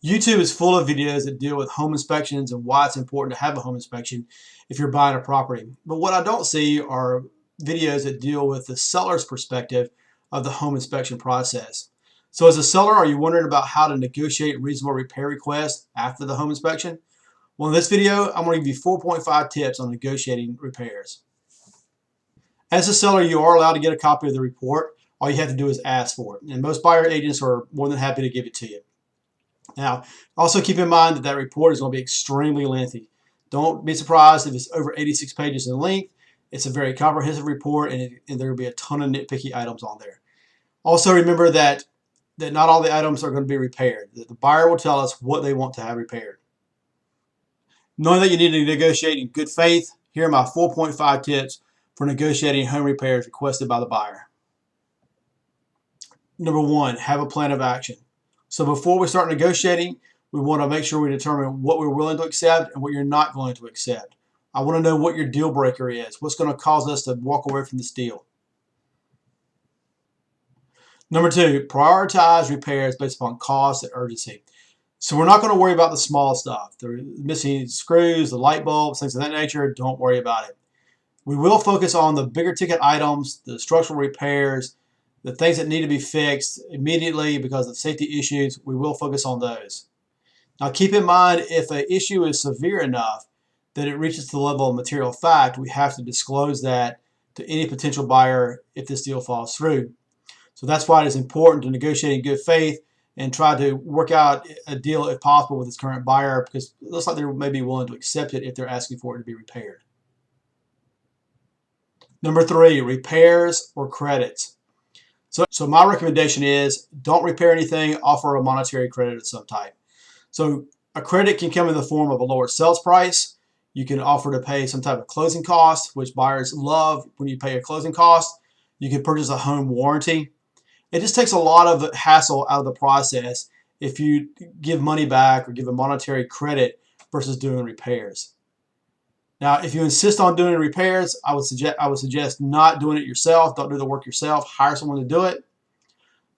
YouTube is full of videos that deal with home inspections and why it's important to have a home inspection if you're buying a property. But what I don't see are videos that deal with the seller's perspective of the home inspection process. So as a seller, are you wondering about how to negotiate reasonable repair requests after the home inspection? Well, in this video, I'm going to give you 4.5 tips on negotiating repairs. As a seller, you are allowed to get a copy of the report. All you have to do is ask for it. And most buyer agents are more than happy to give it to you. Now, also keep in mind that that report is going to be extremely lengthy. Don't be surprised if it's over 86 pages in length. It's a very comprehensive report, and there will be a ton of nitpicky items on there. Also, remember that not all the items are going to be repaired. The buyer will tell us what they want to have repaired. Knowing that you need to negotiate in good faith, here are my 4.5 tips for negotiating home repairs requested by the buyer. Number one, have a plan of action. So before we start negotiating, we want to make sure we determine what we're willing to accept and what you're not going to accept. I want to know what your deal breaker is. What's going to cause us to walk away from this deal? Number two, prioritize repairs based upon cost and urgency. So we're not going to worry about the small stuff. The missing screws, the light bulbs, things of that nature. Don't worry about it. We will focus on the bigger ticket items, the structural repairs, the things that need to be fixed immediately because of safety issues. We will focus on those. Now keep in mind, if an issue is severe enough that it reaches the level of material fact, we have to disclose that to any potential buyer if this deal falls through. So that's why it is important to negotiate in good faith and try to work out a deal if possible with this current buyer, because it looks like they may be willing to accept it if they're asking for it to be repaired. Number three, repairs or credits. So my recommendation is don't repair anything, offer a monetary credit of some type. So a credit can come in the form of a lower sales price. You can offer to pay some type of closing cost, which buyers love when you pay a closing cost. You can purchase a home warranty. It just takes a lot of hassle out of the process if you give money back or give a monetary credit versus doing repairs. Now, if you insist on doing repairs, I would suggest not doing it yourself. Don't do the work yourself. Hire someone to do it.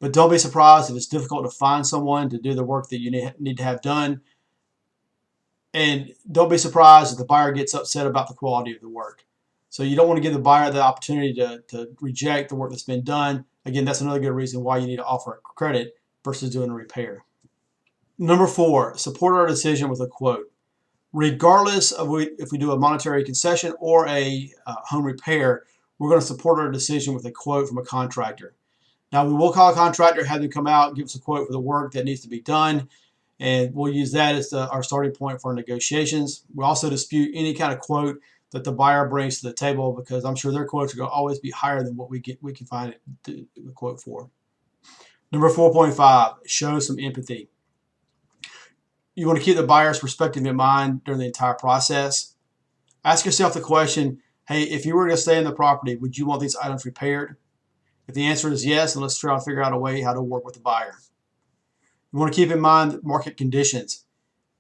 But don't be surprised if it's difficult to find someone to do the work that you need to have done. And don't be surprised if the buyer gets upset about the quality of the work. So you don't want to give the buyer the opportunity to reject the work that's been done. Again, that's another good reason why you need to offer a credit versus doing a repair. Number four, support our decision with a quote. Regardless of if we do a monetary concession or a home repair, we're going to support our decision with a quote from a contractor. Now, we will call a contractor, have them come out, give us a quote for the work that needs to be done, and we'll use that as our starting point for our negotiations. We also dispute any kind of quote that the buyer brings to the table, because I'm sure their quotes are going to always be higher than what we can find the quote for. Number 4.5, show some empathy. You want to keep the buyer's perspective in mind during the entire process. Ask yourself the question, hey, if you were to stay in the property, would you want these items repaired? If the answer is yes, then let's try to figure out a way how to work with the buyer. You want to keep in mind market conditions.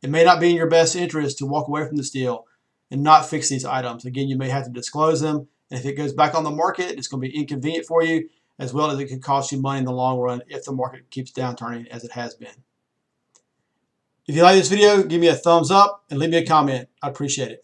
It may not be in your best interest to walk away from this deal and not fix these items. Again, you may have to disclose them, and if it goes back on the market, it's going to be inconvenient for you, as well as it could cost you money in the long run if the market keeps downturning as it has been. If you like this video, give me a thumbs up and leave me a comment. I appreciate it.